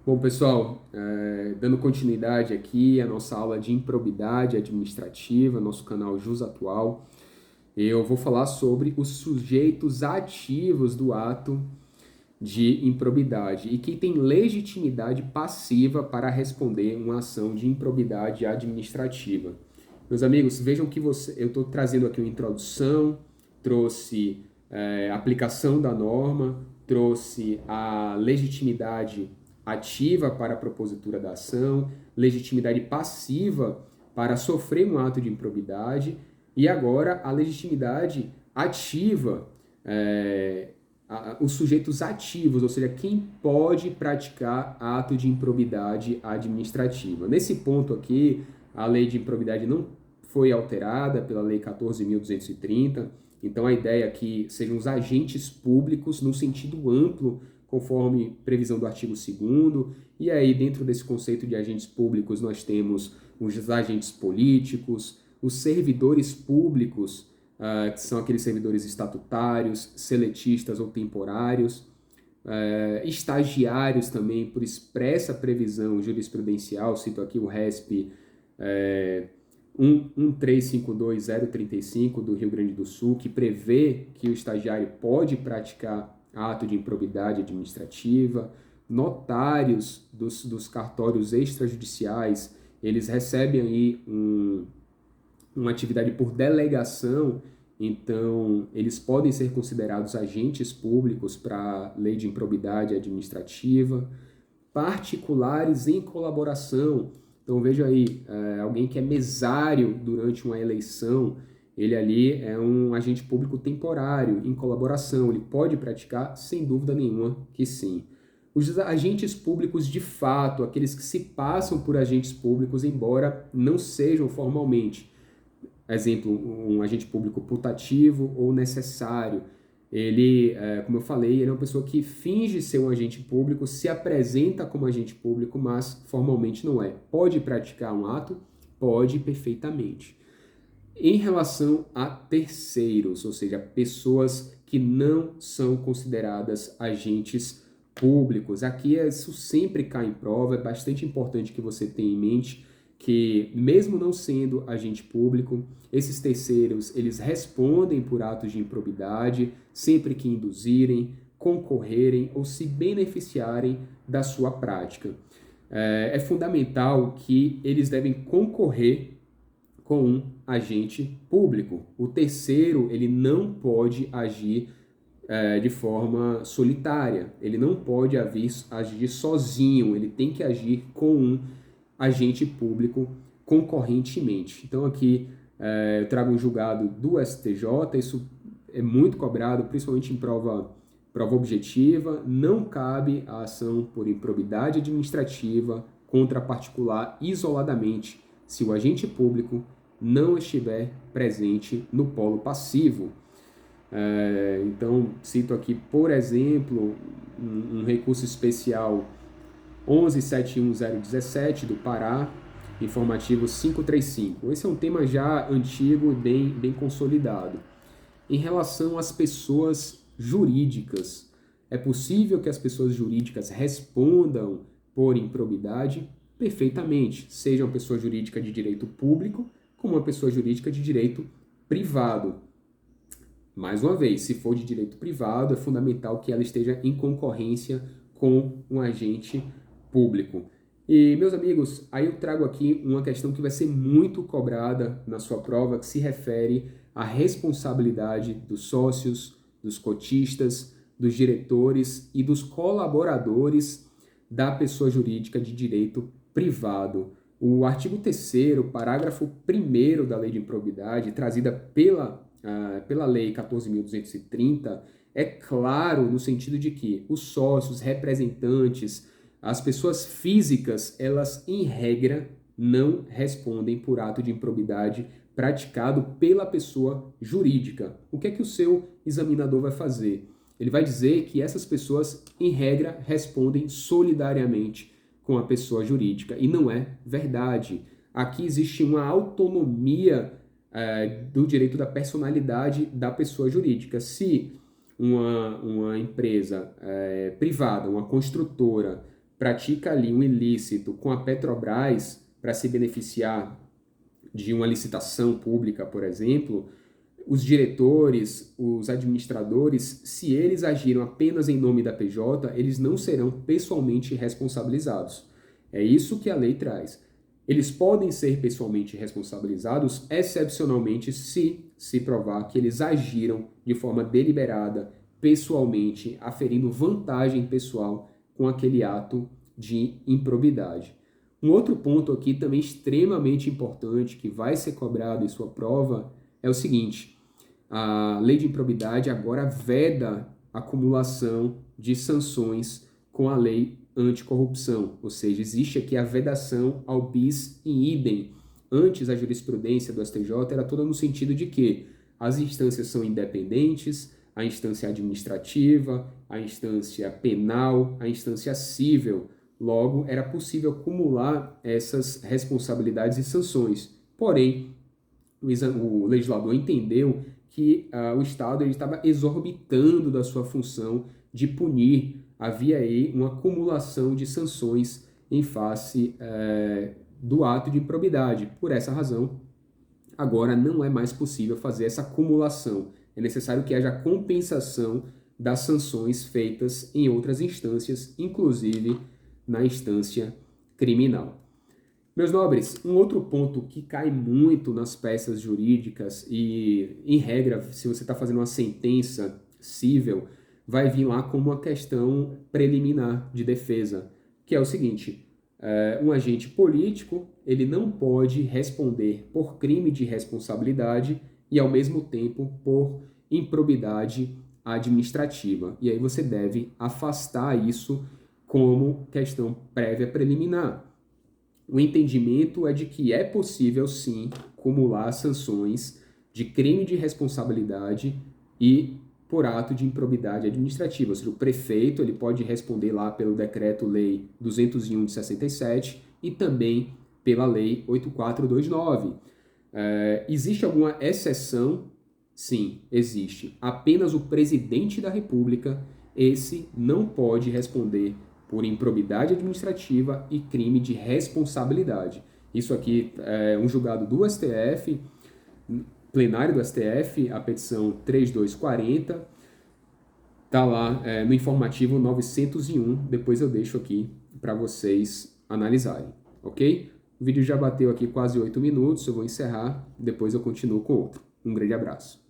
Bom, pessoal, dando continuidade aqui à nossa aula de improbidade administrativa, nosso canal Jus Atual, eu vou falar sobre os sujeitos ativos do ato de improbidade e que tem legitimidade passiva para responder uma ação de improbidade administrativa. Meus amigos, vejam que eu estou trazendo aqui uma introdução, trouxe aplicação da norma, trouxe a legitimidade ativa para a propositura da ação, legitimidade passiva para sofrer um ato de improbidade e agora a legitimidade ativa, os sujeitos ativos, ou seja, quem pode praticar ato de improbidade administrativa. Nesse ponto aqui, a lei de improbidade não foi alterada pela Lei 14.230, então a ideia é que sejam os agentes públicos no sentido amplo, conforme previsão do artigo 2º, e aí dentro desse conceito de agentes públicos nós temos os agentes políticos, os servidores públicos, que são aqueles servidores estatutários, seletistas ou temporários, estagiários também, por expressa previsão jurisprudencial, cito aqui o RESP 1352035 do Rio Grande do Sul, que prevê que o estagiário pode praticar ato de improbidade administrativa. Notários dos cartórios extrajudiciais, eles recebem aí uma atividade por delegação, então eles podem ser considerados agentes públicos para a lei de improbidade administrativa. Particulares em colaboração, então veja aí, alguém que é mesário durante uma eleição, ele ali é um agente público temporário, em colaboração, ele pode praticar, sem dúvida nenhuma, que sim. Os agentes públicos de fato, aqueles que se passam por agentes públicos, embora não sejam formalmente. Exemplo, um agente público putativo ou necessário. Ele, como eu falei, ele é uma pessoa que finge ser um agente público, se apresenta como agente público, mas formalmente não é. Pode praticar um ato? Pode, perfeitamente. Em relação a terceiros, ou seja, pessoas que não são consideradas agentes públicos, aqui isso sempre cai em prova, é bastante importante que você tenha em mente que, mesmo não sendo agente público, esses terceiros, eles respondem por atos de improbidade sempre que induzirem, concorrerem ou se beneficiarem da sua prática. É fundamental que eles devem concorrer com um agente público. O terceiro, ele não pode agir de forma solitária, ele não pode agir sozinho, ele tem que agir com um agente público concorrentemente. Então aqui eu trago um julgado do STJ, isso é muito cobrado, principalmente em prova objetiva, não cabe a ação por improbidade administrativa contra particular isoladamente, se o agente público não estiver presente no polo passivo. Então, cito aqui, por exemplo, um recurso especial 11.71017 do Pará, informativo 535. Esse é um tema já antigo e bem consolidado. Em relação às pessoas jurídicas, é possível que as pessoas jurídicas respondam por improbidade? Perfeitamente, seja uma pessoa jurídica de direito público como uma pessoa jurídica de direito privado. Mais uma vez, se for de direito privado, é fundamental que ela esteja em concorrência com um agente público. E, meus amigos, aí eu trago aqui uma questão que vai ser muito cobrada na sua prova, que se refere à responsabilidade dos sócios, dos cotistas, dos diretores e dos colaboradores da pessoa jurídica de direito privado. O artigo 3º, parágrafo 1º da Lei de Improbidade, trazida pela Lei 14.230, é claro no sentido de que os sócios, representantes, as pessoas físicas, elas, em regra, não respondem por ato de improbidade praticado pela pessoa jurídica. O que é que o seu examinador vai fazer? Ele vai dizer que essas pessoas, em regra, respondem solidariamente com a pessoa jurídica. E não é verdade. Aqui existe uma autonomia do direito da personalidade da pessoa jurídica. Se uma empresa privada, uma construtora, pratica ali um ilícito com a Petrobras para se beneficiar de uma licitação pública, por exemplo, os diretores, os administradores, se eles agiram apenas em nome da PJ, eles não serão pessoalmente responsabilizados. É isso que a lei traz. Eles podem ser pessoalmente responsabilizados, excepcionalmente, se provar que eles agiram de forma deliberada, pessoalmente, aferindo vantagem pessoal com aquele ato de improbidade. Um outro ponto aqui também extremamente importante, que vai ser cobrado em sua prova, é o seguinte: a lei de improbidade agora veda a acumulação de sanções com a lei anticorrupção, ou seja, existe aqui a vedação ao bis in idem. Antes, a jurisprudência do STJ era toda no sentido de que as instâncias são independentes, a instância administrativa, a instância penal, a instância civil. Logo, era possível acumular essas responsabilidades e sanções. Porém, o legislador entendeu que o Estado estava exorbitando da sua função de punir. Havia aí uma acumulação de sanções em face do ato de improbidade. Por essa razão, agora não é mais possível fazer essa acumulação. É necessário que haja compensação das sanções feitas em outras instâncias, inclusive na instância criminal. Meus nobres, um outro ponto que cai muito nas peças jurídicas e, em regra, se você está fazendo uma sentença civil, vai vir lá como uma questão preliminar de defesa, que é o seguinte: um agente político ele não pode responder por crime de responsabilidade e, ao mesmo tempo, por improbidade administrativa. E aí você deve afastar isso como questão prévia preliminar. O entendimento é de que é possível, sim, acumular sanções de crime de responsabilidade e por ato de improbidade administrativa. Ou seja, o prefeito ele pode responder lá pelo Decreto-Lei 201 de 67 e também pela Lei 8429. Existe alguma exceção? Sim, existe. Apenas o presidente da República, esse não pode responder por improbidade administrativa e crime de responsabilidade. Isso aqui é um julgado do STF, plenário do STF, a petição 3240, está lá no informativo 901, depois eu deixo aqui para vocês analisarem, ok? O vídeo já bateu aqui quase 8 minutos, eu vou encerrar, depois eu continuo com outro. Um grande abraço.